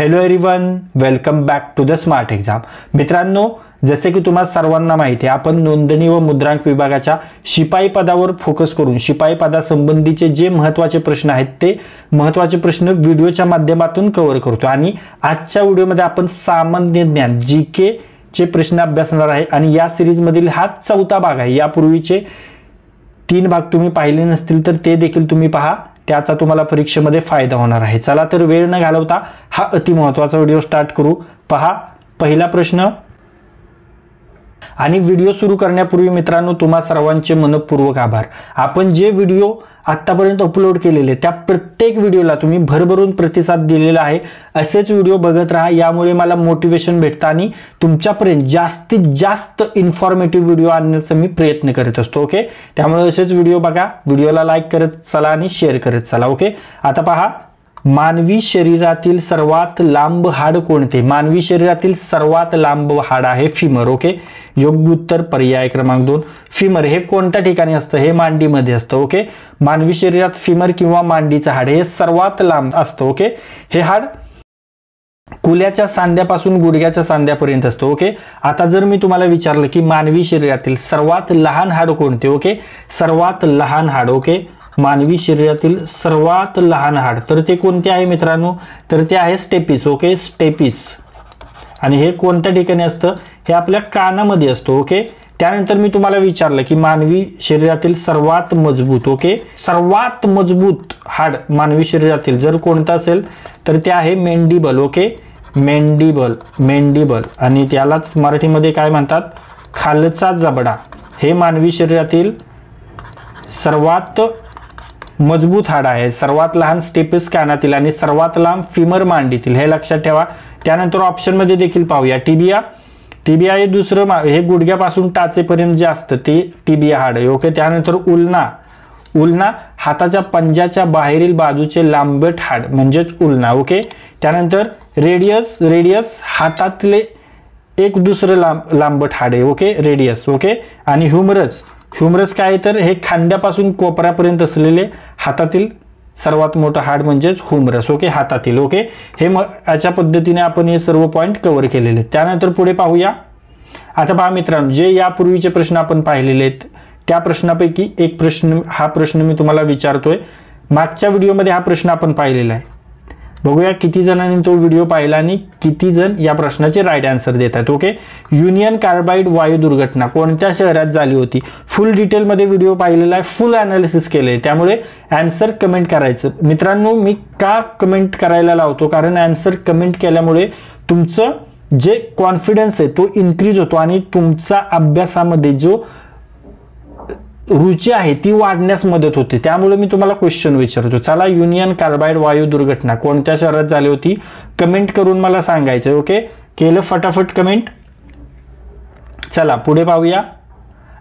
Hello everyone, welcome back to the smart exam. मित्रांनो, जसे की तुम्हाला सर्वांना माहिती आहे, आपण नोंदणी व मुद्रांक विभागाच्या शिपाई पदावर फोकस करून शिपाई पदासंबंधीचे जे महत्त्वाचे प्रश्न आहेत ते महत्त्वाचे प्रश्न व्हिडिओच्या माध्यमातून कव्हर करतो. आणि आजच्या व्हिडिओमध्ये आपण सामान्य ज्ञान जीके चे प्रश्न अभ्यासणार आहे. आणि या सिरीज मधील हा चौथा भाग आहे. यापूर्वीचे 3 भाग तुम्ही पाहिले नसतील तर ते देखील तुम्ही पहा, त्याचा तुम्हाला परीक्षेमध्ये फायदा होणार आहे. चला तर वेळ न घालवता हा अति महत्त्वाचा व्हिडिओ स्टार्ट करू. पहा पहिला प्रश्न. आणि व्हिडिओ सुरू करण्यापूर्वी मित्रांनो, तुम्हा सर्वांचे मनपूर्वक आभार. आपण जे व्हिडिओ आतापर्यंत अपलोड केलेले त्या प्रत्येक व्हिडिओला तुम्ही भरभरून प्रतिसाद दिलेला आहे. असेच व्हिडिओ बघत राहा, यामुळे मला मोटिवेशन भेटतं आणि तुमच्यापर्यंत जास्तीत जास्त इन्फॉर्मेटिव्ह व्हिडिओ आणण्याचा मी प्रयत्न करत असतो. ओके, त्यामुळे असेच व्हिडिओ बघा, व्हिडिओला लाईक करत चला आणि शेअर करत चला. ओके, आता पहा, मानवी शरीरातील सर्वात लांब हाड कोणते? मानवी शरीरातील सर्वात लांब हाड आहे फिमर. ओके, योग्य उत्तर पर्याय क्रमांक 2 फिमर. हे कोणत्या ठिकाणी असतं? हे मांडीमध्ये असतं. ओके, मानवी शरीरात फिमर किंवा मांडीचं हाड हे सर्वात लांब असतं. ओके, हे हाड कुल्याच्या सांध्यापासून गुडघ्याच्या सांध्यापर्यंत असतो. ओके, आता जर मी तुम्हाला विचारलं की मानवी शरीरातील सर्वात लहान हाड कोणते? ओके, सर्वात लहान हाड. ओके, मानवी शरीरातील सर्वात लहान हाड तर ते कोणते आहे मित्रांनो? तर ते आहे स्टेपिस. Okay, stapes. आणि हे कोणत्या ठिकाणी असतं? हे आपल्या कानामध्ये असतं. ओके, त्यानंतर मी तुम्हाला विचारलं की मानवी शरीरातील सर्वात मजबूत, ओके, सर्वात मजबूत हाड मानवी शरीरातील जर कोणतं असेल तर ते आहे मेंडिबल. Okay, mandible, mandible. आणि त्यालाच मराठीमध्ये काय म्हणतात? खालचा जबडा. हे मानवी शरीरातील सर्वात मजबूत हाड आहे. सर्वात लहान स्टेपिस कानातील आणि सर्वात लांब फिमर मांडीतील, हे लक्षात ठेवा. त्यानंतर ऑप्शन मध्ये देखील पाहूया, टिबिया. टिबिया हे दुसरं, हे गुडघ्यापासून टाचेपर्यंत जे असतं ते टिबिया हाड आहे. ओके, त्यानंतर उल्ना. उल्ना हाताच्या पंजाच्या बाहेरील बाजूचे लांबट हाड म्हणजेच उल्ना. ओके, त्यानंतर रेडियस. रेडियस हातातले एक दुसरं लांबट हाड आहे. Okay, radius. ओके, आणि ह्युमरस. ह्युमरस काय तर हे खांद्यापासून कोपऱ्यापर्यंत असलेले हातातील सर्वात मोठं हाड म्हणजेच ह्युमरस. ओके, हातातील. ओके, हे अशा पद्धतीने आपण हे सर्व पॉइंट कव्हर केलेले. त्यानंतर पुढे पाहूया. आता पहा मित्रांनो, जे यापूर्वीचे प्रश्न आपण पाहिलेले आहेत त्या प्रश्नापैकी एक प्रश्न, हा प्रश्न मी तुम्हाला विचारतोय. मागच्या व्हिडिओमध्ये हा प्रश्न आपण पाहिलेला आहे. बघूया किती जणांनी तो व्हिडिओ पाहिला आणि किती जण या प्रश्नाचे राईट आन्सर देतात. ओके, युनियन कार्बाइड वायू दुर्घटना कोणत्या शहरात झाली होती? फुल डिटेलमध्ये व्हिडिओ पाहिलेला आहे, फुल अनालिसिस केले, त्यामुळे आन्सर कमेंट करायचं. मित्रांनो, मी का कमेंट करायला लावतो? कारण आन्सर कमेंट केल्यामुळे तुमचं जे कॉन्फिडन्स आहे तो इन्क्रीज होतो आणि तुमचा अभ्यासामध्ये जो रुची आहे ती वाढण्यास मदत होते. त्यामुळे मी तुम्हाला क्वेश्चन विचारतो. चला, युनियन कार्बाइड वायू दुर्घटना कोणत्या शहरात झाली होती? कमेंट करून मला सांगायचं. ओके, केलं फटाफट कमेंट. चला पुढे पाहूया.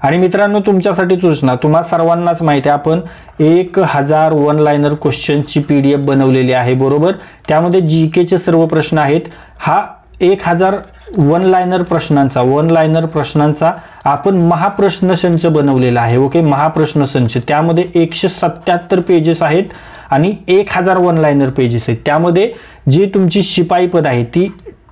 आणि मित्रांनो, तुमच्यासाठी सूचना, तुम्हा सर्वांनाच माहिती आहे आपण 1000 वन लाइनर क्वेश्चनची PDF बनवलेली आहे, बरोबर. त्यामध्ये जीकेचे सर्व प्रश्न आहेत. हा 1000 वन लाइनर प्रश्नांचा आपण महाप्रश्न संच बनवलेला आहे. ओके, महाप्रश्न संच. त्यामध्ये 177 पेजेस आहेत आणि 1000 वन लाइनर पेजेस आहेत. त्यामध्ये जी तुमची शिपाई पद आहे ती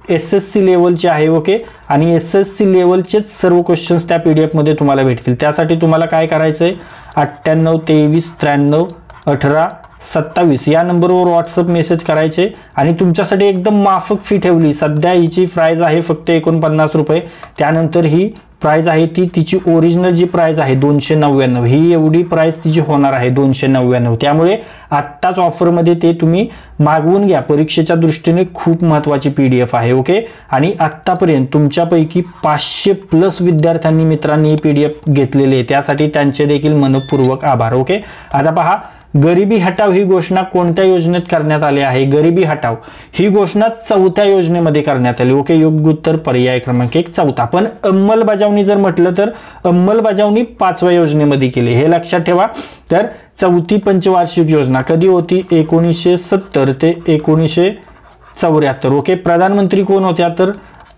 SSC लेवलची आहे. ओके, आणि SSC लेवलचेच सर्व क्वेश्चन्स त्या PDF मध्ये तुम्हाला भेटतील. त्यासाठी तुम्हाला काय करायचं आहे? 98 23 93 18 27 या नंबरवर व्हॉट्सअप मेसेज करायचे. आणि तुमच्यासाठी एकदम माफक फी ठेवली. सध्या हिची प्राइस आहे फक्त 49 रुपये. त्यानंतर ही प्राइस आहे ती तिची ओरिजिनल जी प्राइस आहे 299, ही एवढी प्राइस तिची होणार आहे 299. त्यामुळे आत्ताच ऑफरमध्ये ते तुम्ही मागवून घ्या. परीक्षेच्या दृष्टीने खूप महत्त्वाची PDF आहे. ओके, आणि आत्तापर्यंत तुमच्यापैकी 500+ विद्यार्थ्यांनी मित्रांनी ही PDF घेतलेली आहे, त्यासाठी त्यांचे देखील मनपूर्वक आभार. ओके, आता पहा, गरिबी हटाव ही घोषणा कोणत्या योजनेत करण्यात आली आहे? गरिबी हटाव ही घोषणा 4थ्या योजनेमध्ये करण्यात आली. ओके, योग्य उत्तर पर्याय क्रमांक 1 4. पण अंमलबजावणी जर म्हटलं तर अंमलबजावणी 5व्या योजनेमध्ये केली, हे लक्षात ठेवा. तर 4थी पंचवार्षिक योजना कधी होती? 1970 ते 1974. ओके, प्रधानमंत्री कोण होत्या? तर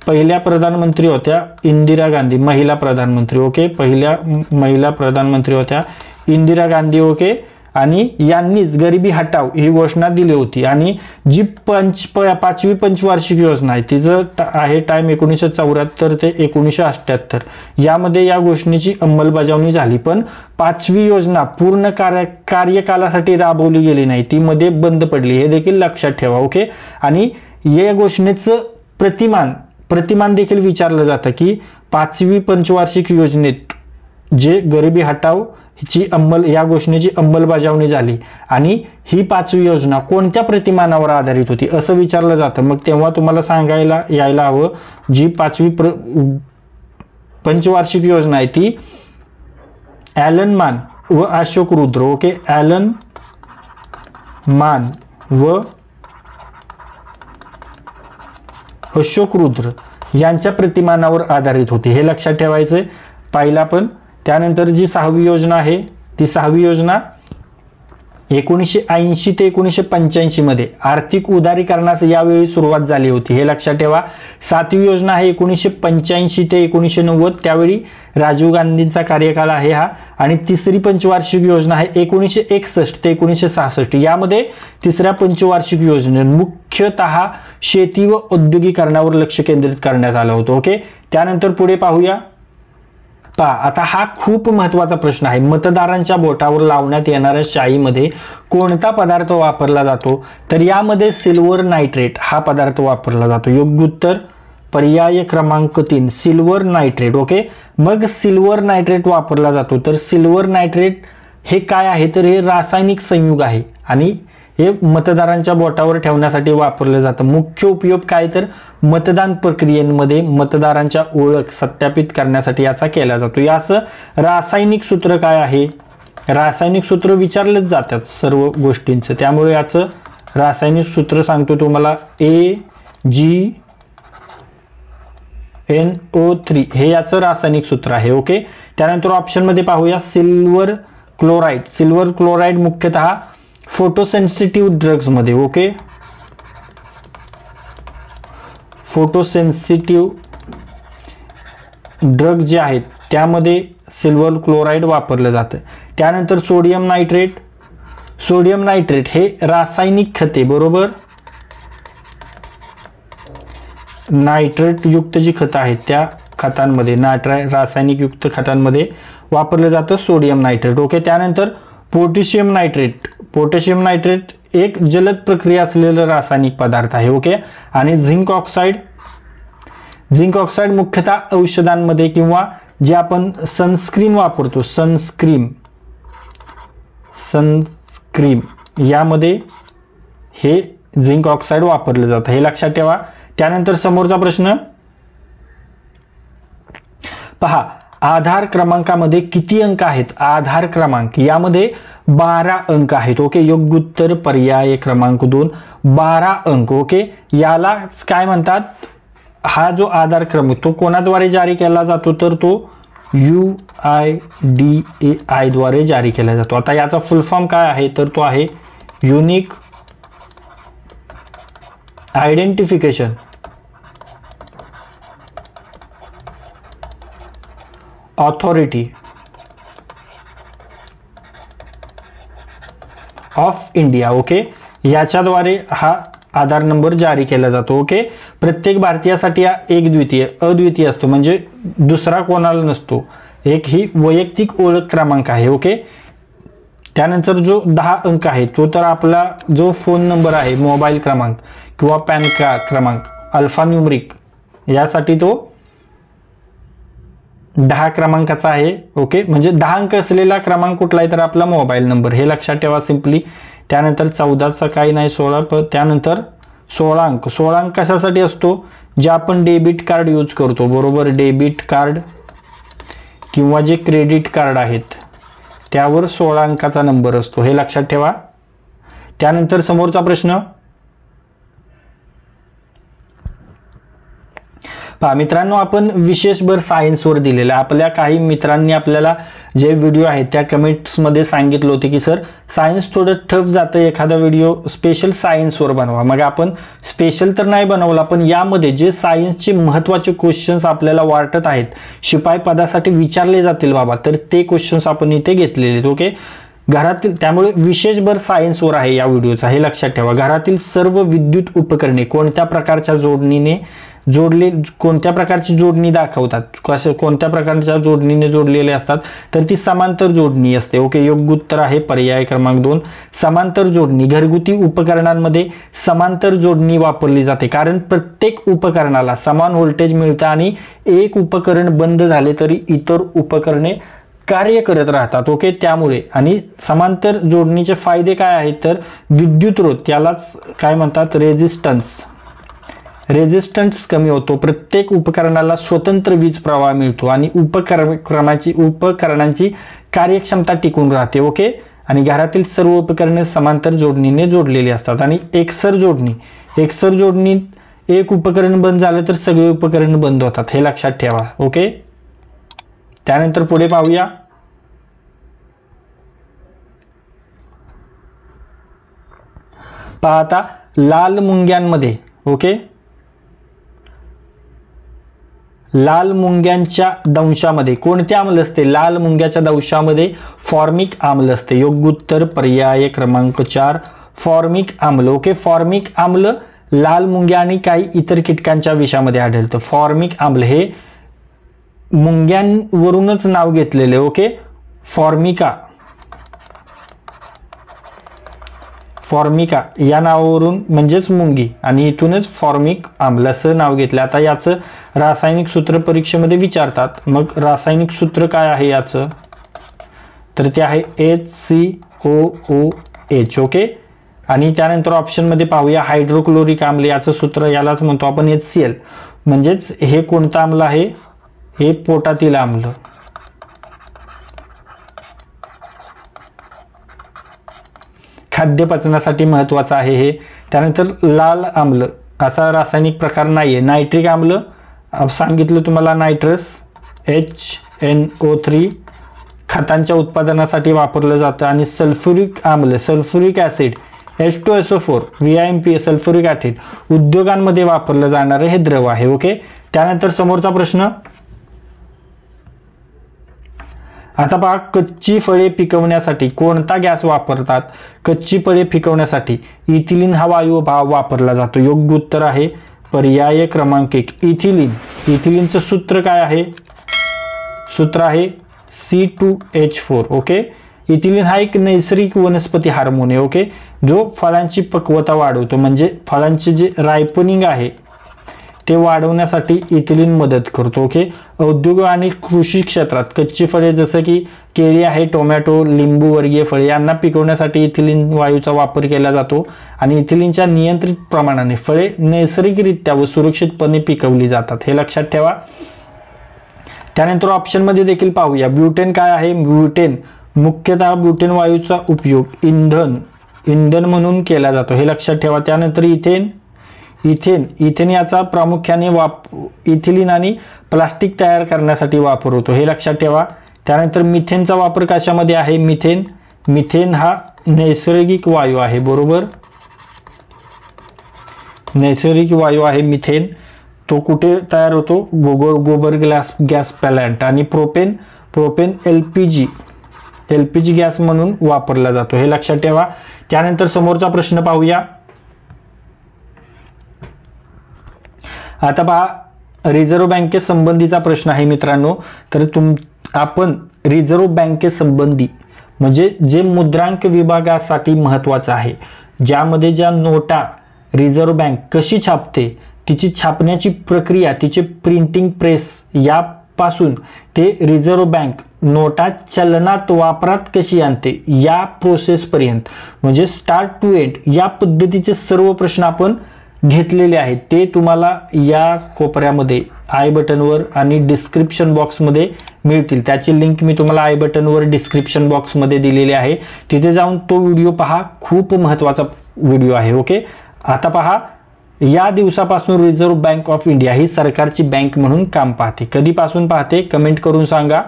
पहिल्या प्रधानमंत्री होत्या इंदिरा गांधी, महिला प्रधानमंत्री. ओके, पहिल्या महिला प्रधानमंत्री होत्या इंदिरा गांधी. ओके, आणि यांनीच गरिबी हटाव ही घोषणा दिली होती. आणि जी 5वी पंचवार्षिक योजना आहे तिचं आहे टाइम 1974 ते 1978. यामध्ये या घोषणेची अंमलबजावणी झाली, पण 5वी योजना पूर्ण कार्यकालासाठी राबवली गेली नाही, ती मध्ये बंद पडली, हे देखील लक्षात ठेवा. ओके. आणि या घोषणेचं प्रतिमान देखील विचारलं जातं की 5वी पंचवार्षिक योजनेत जे गरिबी हटाव या घोषणेची अंमलबजावणी झाली आणि ही 5वी योजना कोणत्या प्रतिमानावर आधारित होती असं विचारलं जातं. मग तेव्हा तुम्हाला सांगायला यायला हवं जी 5वी पंचवार्षिक योजना आहे ती ॲलन मान व अशोक रुद्र. ओके. ॲलन मान व अशोक रुद्र यांच्या प्रतिमानावर आधारित होती, हे लक्षात ठेवायचं पाहिला. पण त्यानंतर जी 6वी योजना आहे ती 6वी योजना 1980 ते 1985 मध्ये आर्थिक उदारीकरणास यावेळी सुरुवात झाली होती, हे लक्षात ठेवा. 7वी योजना आहे 1985 ते 1990, त्यावेळी राजीव गांधींचा कार्यकाळ आहे हा. आणि तिसरी पंचवार्षिक योजना आहे 1961 ते 1966. यामध्ये तिसऱ्या पंचवार्षिक योजनेत मुख्यतः शेती व औद्योगिकरणावर लक्ष केंद्रित करण्यात आलं होतं. ओके. त्यानंतर पुढे पाहूया. आता हा खूप महत्त्वाचा प्रश्न आहे. मतदारांच्या बोटावर लावण्यात येणाऱ्या शाईमध्ये कोणता पदार्थ वापरला जातो? तर यामध्ये सिल्वर नायट्रेट हा पदार्थ वापरला जातो. योग्य उत्तर पर्याय क्रमांक 3 सिल्वर नायट्रेट. ओके. मग सिल्वर नायट्रेट वापरला जातो, तर सिल्वर नायट्रेट हे काय आहे तर हे रासायनिक संयुग आहे आणि हे मतदारांच्या बोटावर ठेवण्यासाठी वापरलं जातं. मुख्य उपयोग काय तर मतदान प्रक्रियेमध्ये मतदारांच्या ओळख सत्यापित करण्यासाठी याचा केला जातो. याचं रासायनिक सूत्र काय आहे? रासायनिक सूत्र विचारलेच जातात सर्व गोष्टींचं, त्यामुळे याचं रासायनिक सूत्र सांगतो तुम्हाला AgNO3 हे याचं रासायनिक सूत्र आहे. ओके. त्यानंतर ऑप्शनमध्ये पाहूया सिल्वर क्लोराईड. सिल्वर क्लोराईड मुख्यतः फोटोसेन्सिटिव्ह ड्रग्ज मध्ये. ओके. फोटोसेन्सिटिव्ह ड्रग जे आहेत त्यामध्ये सिल्वर क्लोराईड वापरलं जातं. त्यानंतर सोडियम नायट्रेट. सोडियम नायट्रेट हे रासायनिक खते बरोबर नायट्रेट युक्त जी खतं आहेत त्या खतांमध्ये रासायनिक युक्त खतांमध्ये वापरलं जातं सोडियम नायट्रेट. ओके. त्यानंतर पोटॅशियम नायट्रेट. पोटॅशियम नायट्रेट एक जलद प्रक्रिया असलेला रासायनिक पदार्थ आहे. ओके. आणि झिंक ऑक्साईड. झिंक ऑक्साईड मुख्यतः औषधांमध्ये किंवा जे आपण सनस्क्रीन वापरतो सनस्क्रीन यामध्ये हे झिंक ऑक्साईड वापरलं जातं, हे लक्षात ठेवा. त्यानंतर समोरचा प्रश्न पहा. आधार क्रमांकामध्ये किती अंक आहेत? आधार क्रमांक यामध्ये 12 अंक आहेत. ओके. योग्य उत्तर पर्याय क्रमांक 2 12 अंक. ओके. याला काय म्हणतात? हा जो आधार क्रमांक तो कोणाद्वारे जारी केला जातो तर तो UIDAI द्वारे जारी केला जातो. आता याचा फुल फॉर्म काय आहे तर तो आहे unique identification authority of India. Okay. याच्याद्वारे हा आधार नंबर जारी केला जातो. ओके. प्रत्येक भारतीयासाठी हा अद्वितीय असतो, म्हणजे दुसरा कोणाला नसतो. एक ही वैयक्तिक ओळख क्रमांक आहे. ओके. त्यानंतर जो 10 अंक आहे तो तर आपला जो फोन नंबर आहे, मोबाईल क्रमांक किंवा पॅन कार्ड क्रमांक अल्फान्यूमरिक यासाठी तो 10 क्रमांकाचा आहे. ओके. म्हणजे 10 अंक असलेला क्रमांक कुठला आहे तर आपला मोबाईल नंबर, हे लक्षात ठेवा सिंपली. त्यानंतर 14चा काही नाही 16. त्यानंतर 16 अंक. 16 अंक कशासाठी असतो? जे आपण डेबिट कार्ड यूज करतो बरोबर, डेबिट कार्ड किंवा जे क्रेडिट कार्ड आहेत त्यावर 16 अंकाचा नंबर असतो, हे लक्षात ठेवा. त्यानंतर समोरचा प्रश्न पहा. मित्रांनो, आपण विशेष भर सायन्सवर दिलेला. आपल्या काही मित्रांनी आपल्याला जे व्हिडिओ आहेत त्या कमेंट्समध्ये सांगितलं होते की सर सायन्स थोडं टफ जातं, एखादा व्हिडिओ स्पेशल सायन्सवर बनवा. मग आपण स्पेशल तर नाही बनवला, पण यामध्ये जे सायन्सचे महत्त्वाचे क्वेश्चन्स आपल्याला वाटत आहेत शिपाई पदासाठी विचारले जातील बाबा, तर ते क्वेश्चन्स आपण इथे घेतलेले आहेत. ओके. घरातील, त्यामुळे विशेष भर सायन्सवर आहे या व्हिडिओचा, हे लक्षात ठेवा. घरातील सर्व विद्युत उपकरणे कोणत्या प्रकारच्या जोडणीने कोणत्या प्रकारची जोडणी दाखवतात, कोणत्या प्रकारच्या जोडणीने जोडलेले असतात, तर ती समांतर जोडणी असते. ओके, योग्य उत्तर आहे पर्याय क्रमांक 2 समांतर जोडणी. घरगुती उपकरणांमध्ये समांतर जोडणी वापरली जाते, कारण प्रत्येक उपकरणाला समान व्होल्टेज मिळतं आणि एक उपकरण बंद झाले तरी इतर उपकरणे कार्य करत राहतात. ओके, त्यामुळे आणि समांतर जोडणीचे फायदे काय आहेत, तर विद्युत रोध, त्यालाच काय म्हणतात, रेझिस्टन्स कमी होतो. प्रत्येक उपकरणाला स्वतंत्र वीज प्रवाह मिळतो आणि उपकरणांची कार्यक्षमता टिकून राहते. ओके, आणि घरातील सर्व उपकरणे समांतर जोडणीने जोडलेली असतात. आणि एकसर जोडणीत एक उपकरण बंद झालं तर सगळे उपकरण बंद होतात, हे लक्षात ठेवा. ओके, त्यानंतर पुढे पाहूया. पाहता लाल मुंग्यांमध्ये, ओके, लाल मुंग्यांच्या दंशामध्ये कोणते आम्ल असते, लाल मुंग्याच्या दंशामध्ये फॉर्मिक आम्ल असते. योग्य उत्तर पर्याय क्रमांक 4 फॉर्मिक आम्ल. ओके, फॉर्मिक आम्ल लाल मुंग्या आणि काही इतर कीटकांच्या विषामध्ये आढळतं. फॉर्मिक आम्ल हे मुंग्यांवरूनच नाव घेतलेले. ओके, फॉर्मिका या नावावरून म्हणजेच मुंगी आणि इथूनच फॉर्मिक आम्ल असं नाव घेतलं. आता याचं रासायनिक सूत्र परीक्षेमध्ये विचारतात. मग रासायनिक सूत्र काय आहे याचं, तर ते आहे HCOOH. ओके, आणि त्यानंतर ऑप्शनमध्ये पाहूया हायड्रोक्लोरिक आम्ल, याचं सूत्र यालाच म्हणतो आपण HCl. म्हणजेच हे कोणतं आम्ल आहे, हे पोटातील आम्ल. खाद्य पचनासाठी महत्वाचं आहे हे. त्यानंतर लाल आम्ल असा रासायनिक प्रकार नाहीये. नायट्रिक आम्ल सांगितलं तुम्हाला, नायट्रस HNO3 खतांच्या उत्पादनासाठी वापरलं जातं. आणि सल्फ्युरिक आम्ल, sulphuric acid H2SO4 VIMP sulphuric acid उद्योगांमध्ये वापरलं जाणारे हे द्रव आहे. ओके, त्यानंतर समोरचा प्रश्न. आता पहा, कच्ची फळे पिकवण्यासाठी कोणता गॅस वापरतात. कच्ची फळे पिकवण्यासाठी इथिलीन हा वायू वापरला जातो. योग्य उत्तर आहे पर्याय क्रमांक 1 इथिलीन. इथिलीनचं सूत्र काय आहे, सूत्र आहे C2H4. ओके, इथिलीन हा एक नैसर्गिक वनस्पती हार्मोन आहे. ओके, जो फळांची पक्वता वाढवतो, म्हणजे फळांचे जे रायपनिंग आहे ते वाढवण्यासाठी इथिलीन मदत करतो. ओके, औद्योगिक आणि कृषी क्षेत्रात कच्ची फळे जसं की केळी आहे, टोमॅटो, लिंबू वर्गीय फळे यांना पिकवण्यासाठी इथिलीन वायूचा वापर केला जातो. आणि इथिलीनच्या नियंत्रित प्रमाणाने फळे नैसर्गिकरित्या व सुरक्षितपणे पिकवली जातात, हे लक्षात ठेवा. त्यानंतर ऑप्शनमध्ये देखील पाहूया. ब्युटेन काय आहे, ब्युटेन मुख्यतः ब्युटेन वायूचा उपयोग इंधन म्हणून केला जातो, हे लक्षात ठेवा. त्यानंतर इथेन याचा प्रामुख्याने इथिलीन आणि प्लास्टिक तयार करण्यासाठी वापर होतो, हे लक्षात ठेवा. त्यानंतर मिथेनचा वापर कशामध्ये आहे, मिथेन हा नैसर्गिक वायू आहे. बरोबर, नैसर्गिक वायू आहे मिथेन. तो कुठे तयार होतो, गोबर गॅस प्लांट. आणि प्रोपेन एलपीजी गॅस म्हणून वापरला जातो, हे लक्षात ठेवा. त्यानंतर समोरचा प्रश्न पाहूया. आता पहा, रिझर्व्ह बँकेसंबंधीचा प्रश्न आहे मित्रांनो. तर आपण रिझर्व्ह बँकेसंबंधी म्हणजे जे मुद्रांक विभागासाठी महत्त्वाचं आहे, ज्यामध्ये ज्या नोटा रिझर्व्ह बँक कशी छापते, तिची छापण्याची प्रक्रिया, तिचे प्रिंटिंग प्रेस यापासून ते रिझर्व्ह बँक नोटा चलनात वापरात कशी आणते या प्रोसेसपर्यंत, म्हणजे स्टार्ट टू एंड या पद्धतीचे सर्व प्रश्न आपण घेतलेले आहेत. ते तुम्हाला या कोपऱ्यामध्ये आय बटनवर आणि डिस्क्रिप्शन बॉक्समध्ये मिळतील. त्याची लिंक मी तुम्हाला आय बटनवर डिस्क्रिप्शन बॉक्समध्ये दिलेली आहे. तिथे जाऊन तो व्हिडिओ पहा, खूप महत्त्वाचा व्हिडिओ आहे. ओके, आता पहा, या दिवसापासून रिझर्व्ह बँक ऑफ इंडिया ही सरकारची बँक म्हणून काम पाहते. कधीपासून पाहते, कमेंट करून सांगा.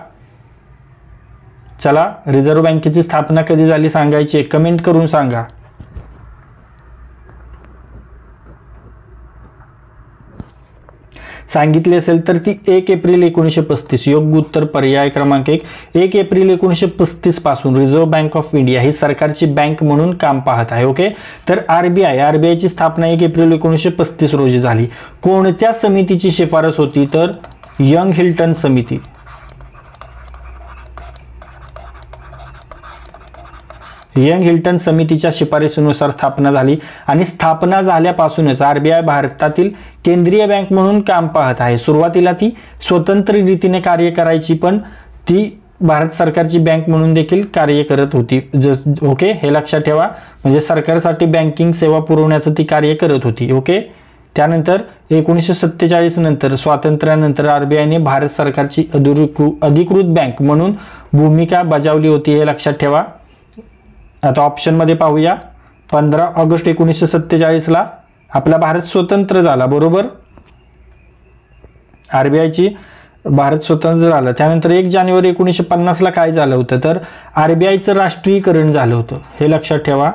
चला, रिझर्व्ह बँकेची स्थापना कधी झाली सांगायची, कमेंट करून सांगा. सांगितली असेल तर ती 1 एप्रिल 1935. योग्य उत्तर पर्याय क्रमांक 1 एप्रिल 1935 पासून रिझर्व्ह बँक ऑफ इंडिया ही सरकारची बँक म्हणून काम पाहत आहे. ओके, तर आरबीआयची स्थापना 1 एप्रिल 1935 रोजी झाली. कोणत्या समितीची शिफारस होती? तर यंग हिल्टन समिती. यंग हिल्टन समितीच्या शिफारशीनुसार स्थापना झाली आणि स्थापना झाल्यापासूनच आरबीआय भारतातील केंद्रीय बँक म्हणून काम पाहत आहे. सुरुवातीला ती स्वतंत्र रीतीने कार्य करायची, पण ती भारत सरकारची बँक म्हणून देखील कार्य करत होती. ओके, हे लक्षात ठेवा. म्हणजे सरकारसाठी बँकिंग सेवा पुरवण्याचं ती कार्य करत होती. ओके, त्यानंतर 1947 नंतर स्वातंत्र्यानंतर आरबीआयने भारत सरकारची अधिकृत बँक म्हणून भूमिका बजावली होती. हे लक्षात ठेवा. आता ऑप्शन मध्ये पाहूया. 15 ऑगस्ट 1947ला आपला भारत स्वतंत्र झाला, बरोबर. आरबीआयची भारत स्वतंत्र झाला. त्यानंतर 1 जानेवारी 1950ला काय झालं होतं? तर आरबीआयचं राष्ट्रीयकरण झालं होतं. हे लक्षात ठेवा.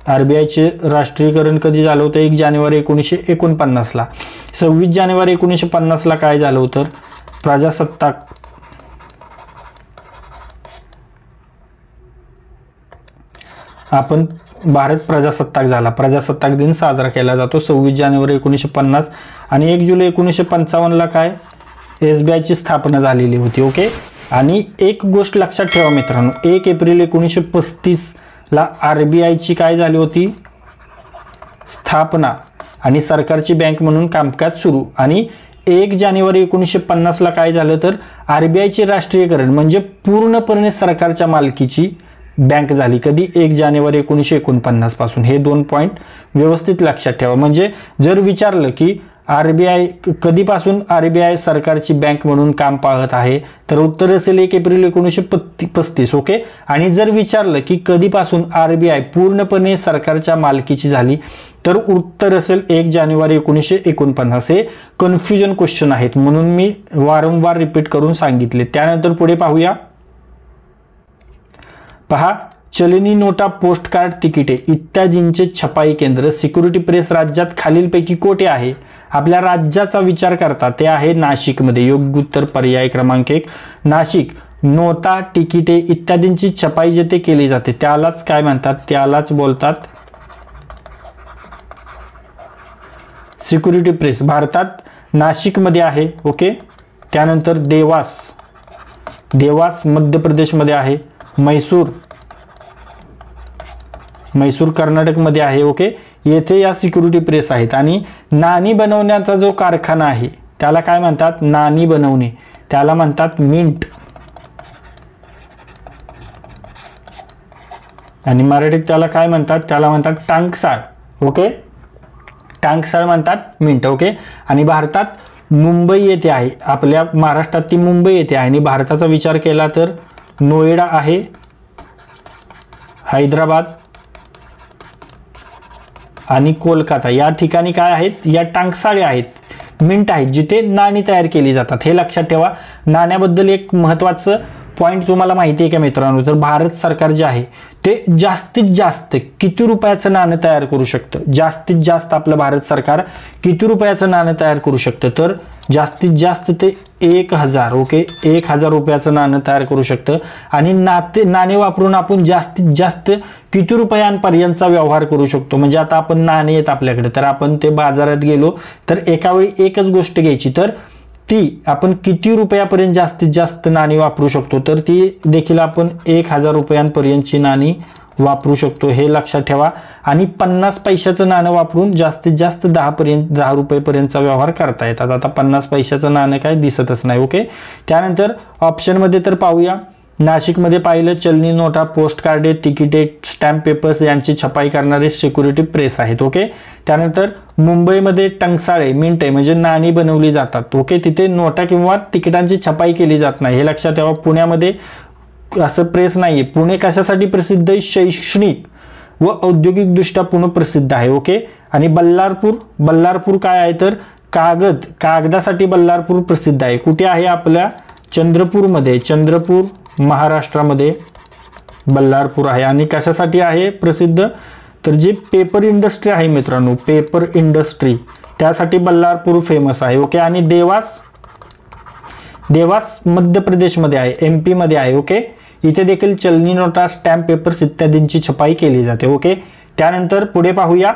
आरबीआयचे राष्ट्रीयकरण कधी झालं होतं? 1 जानेवारी 1949ला. 26 जानेवारी 1950ला काय झालं होतं? प्रजासत्ताक आपण भारत प्रजासत्ताक झाला. प्रजासत्ताक दिन साजरा केला जातो 26 जानेवारी 1950. आणि 1 जुलै 1955ला काय? एसबीआयची स्थापना झालेली होती. ओके, आणि एक गोष्ट लक्षात ठेवा मित्रांनो, 1 एप्रिल 1935ला आरबीआयची काय झाली होती? स्थापना आणि सरकारची बँक म्हणून कामकाज सुरू. आणि 1 जानेवारी 1950ला काय झालं? तर आरबीआयचे राष्ट्रीयकरण म्हणजे पूर्णपणे सरकारच्या मालकीची बँक झाली. कधी? 1 जानेवारी 1949 पासून. हे 2 पॉईंट व्यवस्थित लक्षात ठेवा. म्हणजे जर विचारलं की आरबीआय कधीपासून आरबीआय सरकारची बँक म्हणून काम पाहत आहे, तर उत्तर असेल 1 एप्रिल 1935. ओके, आणि जर विचारलं की कधीपासून आरबीआय पूर्णपणे सरकारच्या मालकीची झाली, तर उत्तर असेल 1 जानेवारी 1949. हे कन्फ्युजन क्वेश्चन आहेत म्हणून मी वारंवार रिपीट करून सांगितले. त्यानंतर पुढे पाहूया. पहा, चलनी नोटा, पोस्ट कार्ड, तिकिटे इत्यादींचे छपाई केंद्र सिक्युरिटी प्रेस राज्यात खालीलपैकी कोठे आहे? आपल्या राज्याचा विचार करता ते आहे नाशिकमध्ये. योग्य उत्तर पर्याय क्रमांक 1 नाशिक. नोटा, तिकिटे इत्यादींची छपाई जेथे केली जाते त्यालाच काय म्हणतात? त्यालाच बोलतात सिक्युरिटी प्रेस. भारतात नाशिकमध्ये आहे. ओके, त्यानंतर देवास मध्य प्रदेशमध्ये आहे. म्हैसूर कर्नाटकमध्ये आहे. ओके, येथे या सिक्युरिटी प्रेस आहेत. आणि नाणी बनवण्याचा जो कारखाना आहे त्याला काय म्हणतात? नाणी बनवणे त्याला म्हणतात मिंट. आणि मराठीत त्याला काय म्हणतात? त्याला म्हणतात टांकसाळ. ओके, टांकसाळ म्हणतात मिंट. ओके, आणि भारतात मुंबई येथे आहे. आपल्या महाराष्ट्रात ती मुंबई येथे आहे. आणि भारताचा विचार केला तर नोएडा आहे, हैदराबाद आणि कोलकाता या ठिकाणी काय आहेत? या टांकसाळे आहेत, मिंट आहेत, जिथे नाणी तयार केली जातात. हे लक्षात ठेवा. नाण्याबद्दल एक महत्त्वाचं पॉईंट तुम्हाला माहिती आहे का मित्रांनो? तर भारत सरकार जे आहे ते जास्तीत जास्त किती रुपयाचं नाणं तयार करू शकतं? जास्तीत जास्त आपलं भारत सरकार किती रुपयाचं नाणं तयार करू शकतं? तर जास्तीत जास्त ते 1000. ओके, 1000 रुपयाचं नाणं तयार करू शकतं. आणि नाणे वापरून आपण जास्तीत जास्त किती रुपयांपर्यंतचा व्यवहार करू शकतो? म्हणजे आता आपण नाणे आहेत आपल्याकडे, तर आपण ते बाजारात गेलो तर एका वेळी एकच गोष्ट घ्यायची, तर ती आपण किती रुपयापर्यंत जास्तीत जास्त नाणी वापरू शकतो? तर ती देखील आपण 1000 रुपयांपर्यंतची नाणी वापरू शकतो. हे लक्षात ठेवा. आणि 50 पैशाचं नाणं वापरून जास्तीत जास्त 10 रुपयेपर्यंतचा व्यवहार करता येतात. आता 50 पैशाचं नाणं काय दिसतच नाही. ओके, त्यानंतर ऑप्शनमध्ये तर पाहूया. नाशिकमध्ये पाहिलं चलनी नोटा, पोस्ट कार्डे, तिकिटे, स्टॅम्प पेपर्स यांची छपाई करणारे सिक्युरिटी प्रेस आहेत. ओके, त्यानंतर मुंबईमध्ये टंकसाळे मिंट आहे म्हणजे नाणी बनवली जातात. ओके, तिथे नोटा किंवा तिकिटांची छपाई केली जात नाही. हे लक्षात ठेवा. पुण्यामध्ये असं प्रेस नाहीये. पुणे कशासाठी प्रसिद्ध आहे? शैक्षणिक व औद्योगिकदृष्ट्या पुणे प्रसिद्ध आहे. ओके, आणि बल्लारपूर काय आहे? तर कागदासाठी बल्लारपूर प्रसिद्ध आहे. कुठे आहे? आपल्या चंद्रपूरमध्ये. चंद्रपूर महाराष्ट्रामध्ये बल्लारपूर आहे. आणि कशासाठी आहे प्रसिद्ध? तर जे पेपर इंडस्ट्री आहे मित्रांनो, पेपर इंडस्ट्री त्यासाठी बल्लारपूर फेमस आहे. ओके. आणि देवास मध्य प्रदेशमध्ये आहे, MP मध्ये आहे. ओके. इथे देखील चलनी नोटा, स्टॅम्प पेपर्स इत्यादींची छपाई केली जाते. ओके. त्यानंतर पुढे पाहूया.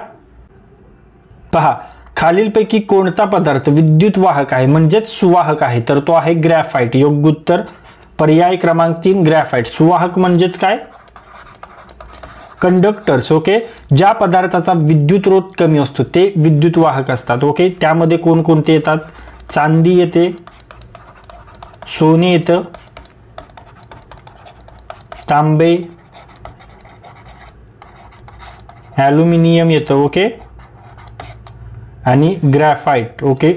पहा, खालीलपैकी कोणता पदार्थ विद्युत वाहक आहे म्हणजेच सुवाहक आहे? तर तो आहे ग्रॅफाइट. योग्य उत्तर पर्याय क्रमांक 3 ग्रॅफाइट. सुवाहक म्हणजेच काय? कंडक्टर्स. ओके. ज्या पदार्थाचा विद्युतरोध कमी असतो ते विद्युत वाहक असतात. ओके. त्यामध्ये कोणकोणते येतात? चांदी येते, सोने येतं, तांबे, ॲल्युमिनियम येतं. ओके. आणि ग्रॅफाइट. ओके.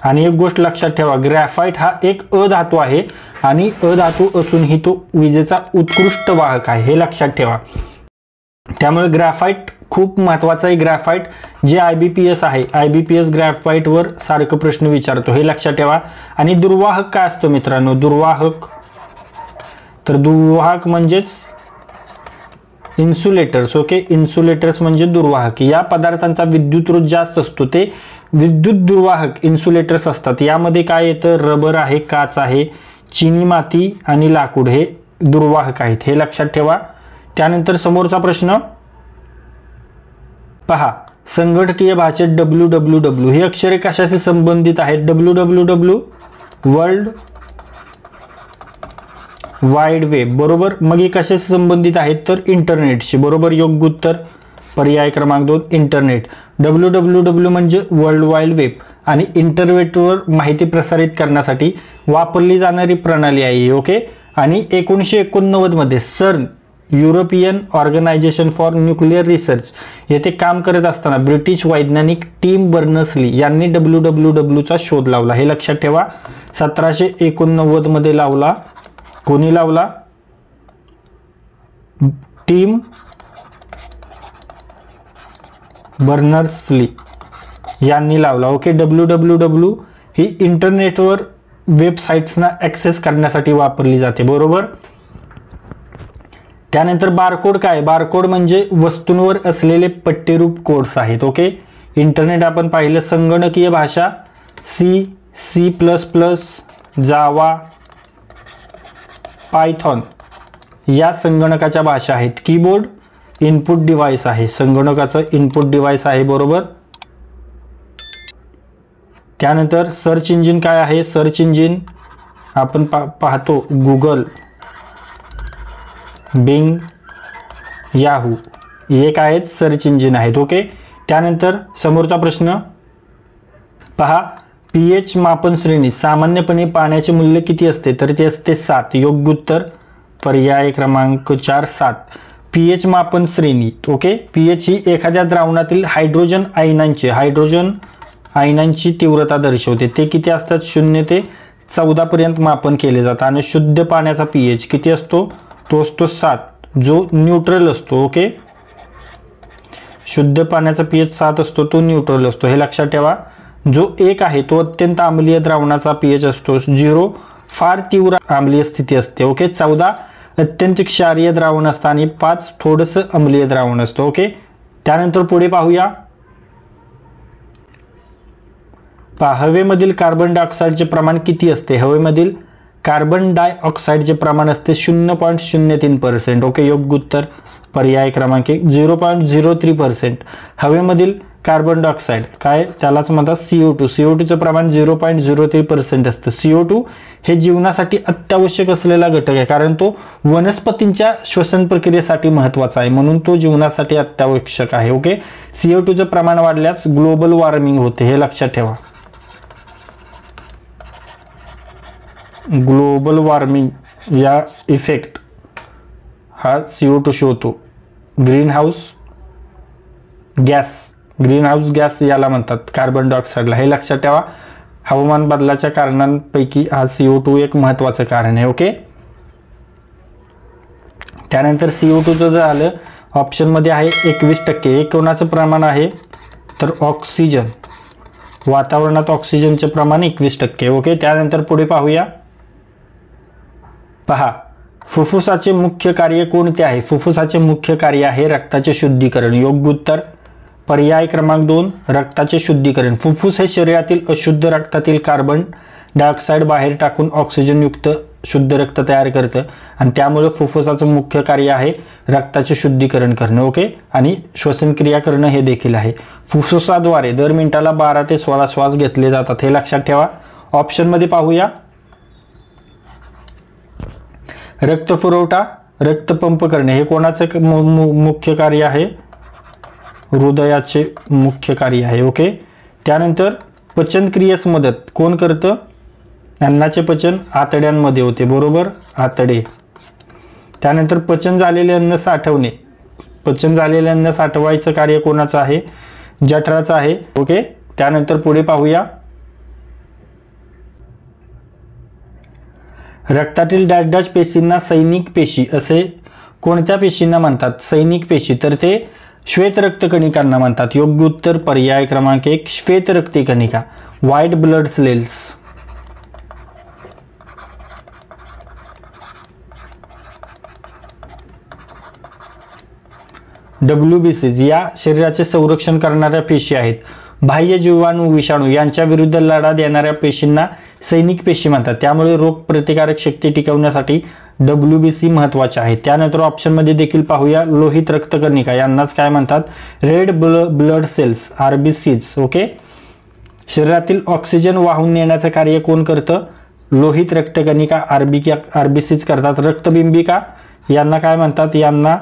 आणि एक गोष्ट लक्षात ठेवा, ग्रॅफाइट हा एक अधातू आहे आणि अधातू असूनही तो विजेचा उत्कृष्ट वाहक आहे, हे लक्षात ठेवा. त्यामुळे ग्रॅफाइट खूप महत्वाचा आहे. ग्रॅफाइट जे IBPS आहे, IBPS ग्रॅफाइटवर सारखं प्रश्न विचारतो, हे लक्षात ठेवा. आणि दुर्वाहक काय असतो मित्रांनो? दुर्वाहक, तर दुर्वाहक म्हणजेच इन्सुलेटर्स. ओके. इन्सुलेटर्स म्हणजे दुर्वाहक. या पदार्थांचा विद्युतरोध जास्त असतो ते विद्युत दुर्वाहक इन्सुलेटर्स असतात. यामध्ये काय येतं? रबर आहे, काच आहे, चिनी माती आणि लाकूड हे दुर्वाहक आहेत, हे लक्षात ठेवा. त्यानंतर समोरचा प्रश्न पहा, संगणकीय भाषेत WWW ही अक्षरे कशाशी संबंधित आहेत? WWW world wide web. बरोबर. मग हे कशाशी संबंधित आहेत? तर इंटरनेटशी. बरोबर. योग्य उत्तर पर्याय क्रमांक 2 इंटरनेट. WWW म्हणजे वर्ल्ड वाईड वेब आणि इंटरनेटवर माहिती प्रसारित करण्यासाठी वापरली जाणारी प्रणाली आहे. ओके. आणि 1989 मध्ये CERN European organisation for nuclear research येथे काम करत असताना ब्रिटिश वैज्ञानिक टिम बर्नर्स-ली यांनी WWW चा शोध लावला, हे लक्षात ठेवा. 1789 मध्ये लावला. कोणी लावला? टिम बर्नर्स-ली यांनी लावला. ओके. WWW ही इंटरनेटवर वेबसाईट्सना ॲक्सेस करण्यासाठी वापरली जाते. बरोबर. त्यानंतर बारकोड काय? बारकोड म्हणजे वस्तूंवर असलेले पट्टीरूप कोड्स आहेत. ओके. इंटरनेट आपण पाहिलं. संगणकीय भाषा C++, जावा, पायथॉन या संगणकाच्या भाषा आहेत. कीबोर्ड इनपुट डिव्हाइस आहे, संगणकाचं इनपुट डिव्हाइस आहे. बरोबर. त्यानंतर सर्च इंजिन काय आहे? सर्च इंजिन आपण पाहतो गुगल, बिंग, याहू हे काय आहेत? सर्च इंजिन आहेत. ओके. त्यानंतर समोरचा प्रश्न पहा, pH मापन श्रेणी सामान्यपणे पाण्याचे मूल्य किती असते? तर ते असते 7. योग्य उत्तर पर्याय क्रमांक 4 7. pH मापन श्रेणी. ओके. pH ही एखाद्या द्रावणातील हायड्रोजन आयनांची तीव्रता दर्शवते. ते किती असतात? 0 ते 14 पर्यंत मापन केले जातात. आणि शुद्ध पाण्याचा pH किती असतो? तो असतो 7, जो न्यूट्रल असतो. ओके. शुद्ध पाण्याचा pH 7 असतो, तो न्यूट्रल असतो, हे लक्षात ठेवा. जो 1 आहे तो अत्यंत आम्लीय द्रावणाचा pH असतो. 0 फार तीव्र आम्लीय स्थिती असते. ओके. 14 अत्यंत क्षारीय द्रावण असतं आणि 5 थोडंसं अम्लीय द्रावण असतं. ओके. त्यानंतर पुढे पाहूया. हवेमधील कार्बन डायऑक्साईडचे प्रमाण किती असते? हवेमधील कार्बन डायऑक्साईडचे प्रमाण असते 0.03%. ओके. योग्य उत्तर पर्याय क्रमांक 1 0.03%. हवेमधील कार्बन डायऑक्साईड काय? त्यालाच म्हणतात CO2. CO2चं प्रमाण 0.03% असतं. CO2 हे जीवनासाठी अत्यावश्यक असलेला घटक आहे, कारण तो वनस्पतींच्या श्वसन प्रक्रियेसाठी महत्त्वाचा आहे, म्हणून तो जीवनासाठी अत्यावश्यक आहे. ओके. CO2चं प्रमाण वाढल्यास ग्लोबल वॉर्मिंग होते, हे लक्षात ठेवा. ग्लोबल वॉर्मिंग या इफेक्ट हा CO2 होतो. ग्रीन हाऊस गॅस याला म्हणतात, कार्बन डायऑक्साईडला, हे लक्षात ठेवा. हवामान बदलाच्या कारणांपैकी हा CO2 एक महत्त्वाचं कारण आहे. ओके. त्यानंतर CO2चं झालं ऑप्शनमध्ये आहे 21%. हे कोणाचं प्रमाण आहे? तर ऑक्सिजन. वातावरणात ऑक्सिजनचे प्रमाण 21%. ओके. त्यानंतर पुढे पाहूया. पहा, फुफ्फुसाचे मुख्य कार्य कोणते आहे? फुफ्फुसाचे मुख्य कार्य आहे रक्ताचे शुद्धीकरण. योग्य उत्तर पर्याय क्रमांक 2 रक्ताचे शुद्धीकरण. फुफ्फुस हे शरीरातील अशुद्ध रक्तातील कार्बन डायऑक्साईड बाहेर टाकून ऑक्सिजनयुक्त शुद्ध रक्त तयार करतं आणि त्यामुळे फुफ्फुसाचं मुख्य कार्य आहे रक्ताचे शुद्धीकरण करणे. ओके, आणि श्वसनक्रिया करणं हे देखील आहे. फुफ्फुसाद्वारे दर मिनिटाला 12 ते 16 श्वास घेतले जातात, हे लक्षात ठेवा. ऑप्शनमध्ये पाहूया. रक्तपुरवठा, रक्तपंप करणे हे कोणाचं मुख्य कार्य आहे? हृदयाचे मुख्य कार्य आहे. ओके, त्यानंतर पचनक्रियेस मदत कोण करतं? अन्नाचे पचन आतड्यांमध्ये होते, बरोबर, आतडे. त्यानंतर पचन झालेले अन्न साठवणे, पचन झालेले अन्न साठवायचं कार्य कोणाचं आहे? जठराचं आहे. ओके, त्यानंतर पुढे पाहूया. रक्तातील डॅश डॅश पेशींना सैनिक पेशी असे कोणत्या पेशींना म्हणतात? सैनिक पेशी, तर ते श्वेत रक्तकणिकांना म्हणतात. योग्य उत्तर पर्याय क्रमांक 1 श्वेत रक्तकणिका, व्हाईट ब्लड सेल्स. WBCs या शरीराचे संरक्षण करणाऱ्या पेशी आहेत. बाह्य जीवाणू, विषाणू यांच्या विरुद्ध लढा देणाऱ्या पेशींना सैनिक पेशी म्हणतात. त्यामुळे रोग प्रतिकारक शक्ती टिकवण्यासाठी WBC महत्वाचे आहे. त्यानंतर ऑप्शनमध्ये देखील पाहूया. लोहित रक्तकणिका यांनाच काय म्हणतात? Red blood cells, RBCs. Okay, शरीरातील ऑक्सिजन वाहून नेण्याचं कार्य कोण करतं? लोहित रक्तकणिका, RBCs करतात. रक्तबिंबिका यांना काय म्हणतात? यांना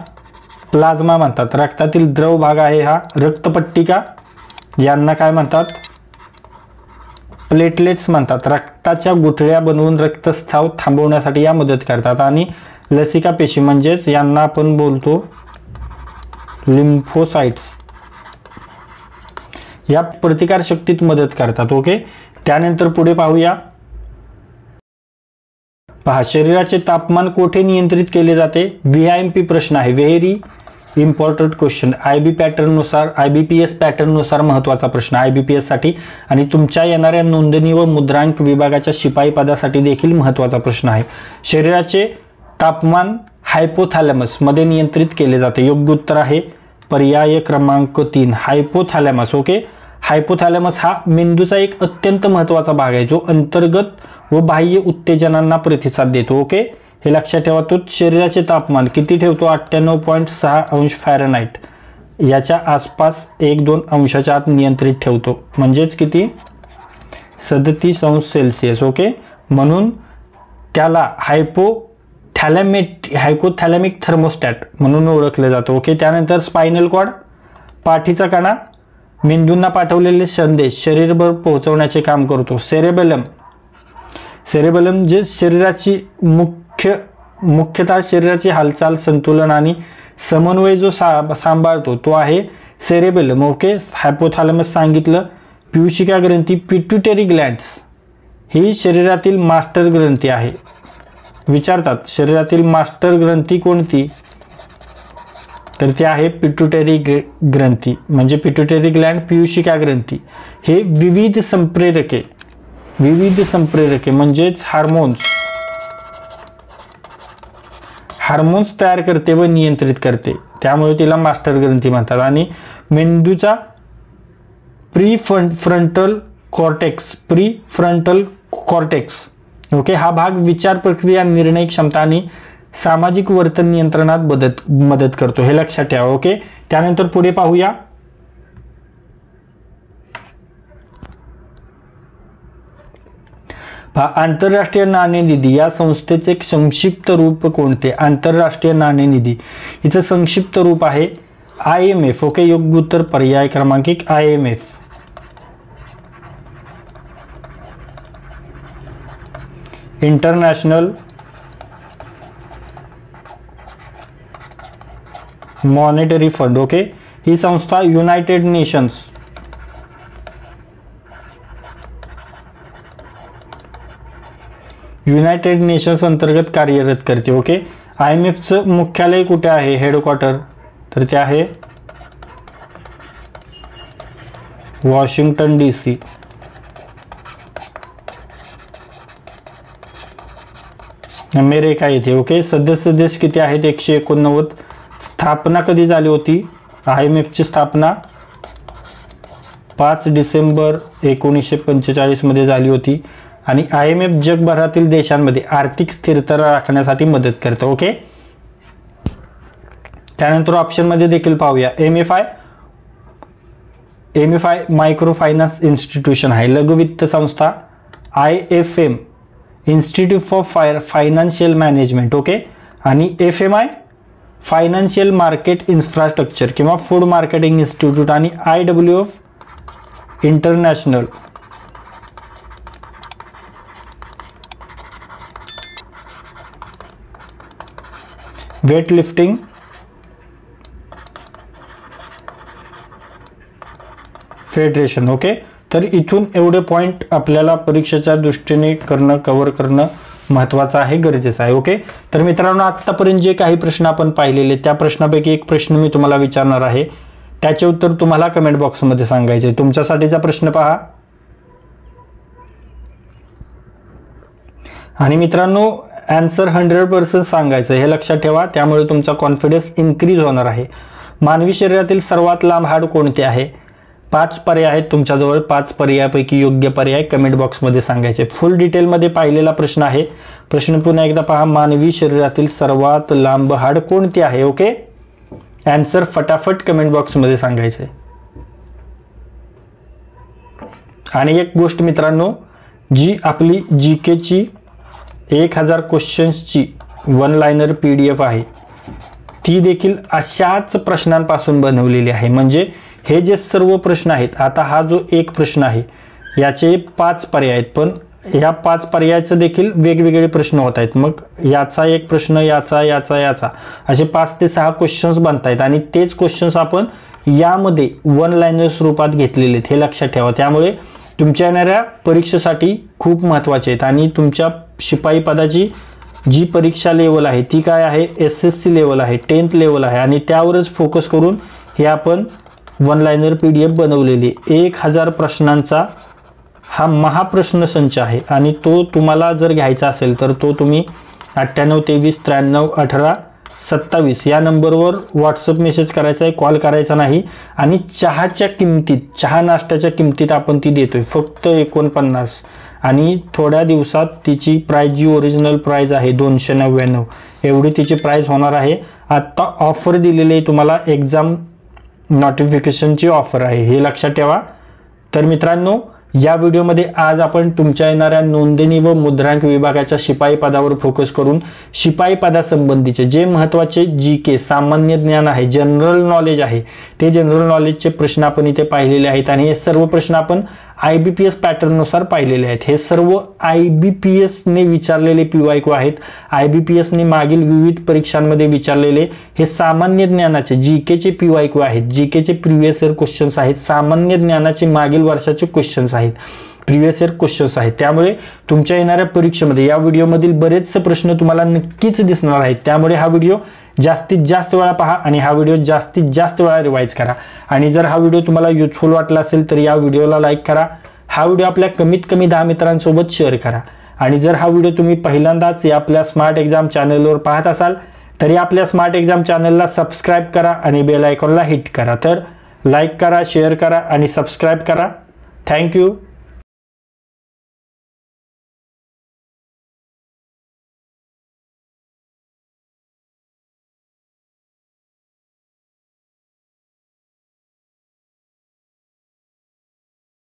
प्लाझ्मा म्हणतात. रक्तातील द्रव भाग आहे हा रक्तपट्टिका, यांना काय म्हणतात? प्लेटलेट्स म्हणतात. रक्ताच्या गुठळ्या बनवून रक्तस्राव थांबवण्यासाठी या मदत करतात. आणि लसिका पेशी म्हणजेच यांना आपण बोलतो लिम्फोसाइट्स, या प्रतिकार शक्तीत मदत करतात. ओके, त्यानंतर पुढे पाहूया. पहा, शरीराचे तापमान कोठे नियंत्रित केले जाते? VIMP प्रश्न आहे, very important question. IBPS pattern नुसार महत्वाचा प्रश्न IBPS साठी, आणि तुमच्या येणाऱ्या नोंदणी व मुद्रांक विभागाच्या शिपाई पदासाठी देखील महत्वाचा प्रश्न आहे. शरीराचे तापमान हायपोथॅलॅमस मध्ये नियंत्रित केले जाते. योग्य उत्तर आहे पर्याय क्रमांक 3 हायपोथॅलॅमस. ओके, हायपोथॅलॅमस हा मेंदूचा एक अत्यंत महत्वाचा भाग आहे जो अंतर्गत व बाह्य उत्तेजनांना प्रतिसाद देतो. ओके, हे लक्षात ठेवा. तो शरीराचे तापमान किती ठेवतो? 98.6 अंश फॅरनहाइट, याच्या आसपास 1-2 अंशाच्या आत नियंत्रित ठेवतो. म्हणजेच किती? 37 अंश सेल्सिअस. ओके, म्हणून त्याला हायपोथॅलॅमिक थर्मोस्टॅट म्हणून ओळखलं जातं. ओके, त्यानंतर स्पायनल कॉर्ड, पाठीचा कणा मेंदूंना पाठवलेले संदेश शरीरभर पोहोचवण्याचे काम करतो. सेरेबेलम जे शरीराची मुख्यतः शरीराची हालचाल, संतुलन आणि समन्वय जो सांभाळतो तो आहे सेरेबेलम. ओके, हायपोथॅलॅमस सांगितलं. पियुषिका ग्रंथी, पिट्युटरी ग्लँड्स ही शरीरातील मास्टर ग्रंथी आहे. विचारतात शरीरातील मास्टर ग्रंथी कोणती? तर ते आहे पिट्युटरी ग्रंथी, म्हणजे पिट्युटरी ग्लँड, पियुषिका ग्रंथी. हे विविध संप्रेरके म्हणजेच हार्मोन्स तयार करते व नियंत्रित करते, त्यामुळे तिला मास्टर ग्रंथी म्हणतात. आणि मेंदूचा प्रीफ्रंटल कॉर्टेक्स ओके, हा भाग विचार प्रक्रिया, निर्णय क्षमता आणि सामाजिक वर्तन नियंत्रणात मदत करतो, हे लक्षात ठेवा. ओके, त्यानंतर पुढे पाहूया. आंतरराष्ट्रीय नाणेनिधी या संस्थेचे एक संक्षिप्त रूप कोणते? आंतरराष्ट्रीय नाणेनिधी हिचं संक्षिप्त रूप आहे IMF. ओके, योग्य उत्तर पर्याय क्रमांक 1 IMF. International monetary fund. Okay, ही संस्था युनायटेड नेशन्स अंतर्गत कार्यरत करते. ओके, IMFचं मुख्यालय कुठे आहे? हेडक्वार्टर, तर ते आहे वॉशिंग्टन DC. अमेरिका येथे. ओके, सदस्य देश किती आहेत? 189. स्थापना कधी झाली होती? IMFची स्थापना 5 डिसेंबर 1945 मध्ये झाली होती आणि IMF जगभरातील देशांमध्ये आर्थिक स्थिरता राखण्यासाठी मदत करते. ओके, त्यानंतर ऑप्शन मध्ये देखील पाहूया. MFI मायक्रो फायनान्स इन्स्टिट्यूशन आहे, लघु वित्त संस्था. IFM institute for financial management. Okay, आणि FMI फायनान्शियल मार्केट इन्फ्रास्ट्रक्चर किंवा फूड मार्केटिंग इन्स्टिट्यूट. आणि IWF international weightlifting federation. Okay, तर इथून एवढे पॉइंट आपल्याला परीक्षेच्या दृष्टीने कव्हर करणं महत्त्वाचं आहे, गरजेचं आहे. ओके, तर मित्रांनो आत्तापर्यंत जे काही प्रश्न आपण पाहिलेले त्या प्रश्नापैकी एक प्रश्न मी तुम्हाला विचारणार आहे, त्याचे उत्तर तुम्हाला कमेंट बॉक्समध्ये सांगायचे. तुमच्यासाठीचा प्रश्न पहा. आणि मित्रांनो आन्सर 100% सांगायचं हे लक्षात ठेवा, त्यामुळे तुमचा कॉन्फिडन्स इन्क्रीज होणार आहे. मानवी शरीरातील सर्वात लांब हाड कोणते आहे? 5 पर्याय आहेत तुमच्याजवळ. 5 पर्यायापैकी योग्य पर्याय कमेंट बॉक्समध्ये सांगायचे. फुल डिटेलमध्ये पाहिलेला प्रश्न आहे. प्रश्न पुन्हा एकदा पहा. मानवी शरीरातील सर्वात लांब हाड कोणते आहे? ओके, आन्सर फटाफट कमेंट बॉक्समध्ये सांगायचे. आणि एक गोष्ट मित्रांनो, जी आपली GK ची 1000 क्वेश्चन्सची 1 लाइनर PDF आहे, ती देखील अशाच प्रश्नांपासून बनवलेली आहे. म्हणजे हे जे सर्व प्रश्न आहेत, आता हा जो एक प्रश्न आहे याचे 5 पर्याय आहेत, पण ह्या 5 पर्यायाचे देखील वेगवेगळे प्रश्न होत आहेत. मग याचा एक प्रश्न, याचा असे 5 ते 6 क्वेश्चन्स बनतायत आणि तेच क्वेश्चन्स आपण यामध्ये 1 लाइनर स्वरूपात घेतलेले आहेत, हे लक्षात ठेवा. त्यामुळे तुमच्या येणाऱ्या परीक्षेसाठी खूप महत्त्वाचे आहेत. आणि तुमच्या शिपाई पदाची जी परीक्षा लेवल आहे ती काय आहे? SSC लेवल आहे, 10th लेवल आहे. आणि त्यावरच फोकस करून हे आपण 1 लाइनर PDF बनवलेली 1000 प्रश्नांचा हा महाप्रश्न संच आहे. आणि तो तुम्हाला जर घ्यायचा असेल तर तो तुम्ही 98 23 93 18 27 या नंबरवर व्हॉट्सअप मेसेज करायचा आहे, कॉल करायचा नाही. आणि चहाच्या किमतीत, चहा नाश्त्याच्या किमतीत आपण ती देतोय फक्त 49. आणि थोड्या दिवसात तिची प्राइस, जी ओरिजिनल प्राइस आहे 299 एवढी तिची प्राइस होणार आहे. आत्ता ऑफर दिलेली आहे तुम्हाला, एक्झाम नोटिफिकेशनची ऑफर आहे, हे लक्षात ठेवा. तर मित्रांनो या व्हिडिओमध्ये आज आपण तुमच्या येणाऱ्या नोंदणी व मुद्रांक विभागाच्या शिपाई पदावर फोकस करून शिपाई पदासंबंधीचे जे महत्त्वाचे GK सामान्य ज्ञान आहे, जनरल नॉलेज आहे, ते जनरल नॉलेजचे प्रश्न आपण इथे पाहिलेले आहेत. आणि हे सर्व प्रश्न आपण IBPS पॅटर्ननुसार पाहिलेले आहेत. हे सर्व IBPS ने विचारलेले PYQ आहेत. IBPS ने मागील विविध परीक्षांमध्ये विचारलेले हे सामान्य ज्ञानाचे GKचे PYQ आहेत. GKचे प्रिव्हियस इयर क्वेश्चन्स आहेत. सामान्य ज्ञानाचे मागील वर्षाचे क्वेश्चन्स आहेत, प्रिव्हियस इयर क्वेश्चन्स आहेत. त्यामुळे तुमच्या येणाऱ्या परीक्षेमध्ये या व्हिडिओमधील बरेचसे प्रश्न तुम्हाला नक्कीच दिसणार आहेत. त्यामुळे हा व्हिडिओ जास्तीत जास्त वेळा पहा आणि हा व्हिडिओ जास्तीत जास्त वेळा रिवाइज करा. आणि जर हा व्हिडिओ तुम्हाला युजफुल वाटला असेल तर या व्हिडिओला लाईक करा. हा व्हिडिओ आपल्या कमीत कमी 10 मित्रांसोबत शेअर करा. आणि जर हा व्हिडिओ तुम्ही पहिल्यांदाच या आपल्या स्मार्ट एक्झाम चॅनलवर पाहत असाल तरी आपल्या स्मार्ट एक्झाम चॅनलला सबस्क्राईब करा आणि बेल आयकॉनला हिट करा. तर लाईक करा, शेअर करा आणि सबस्क्राईब करा. थँक्यू.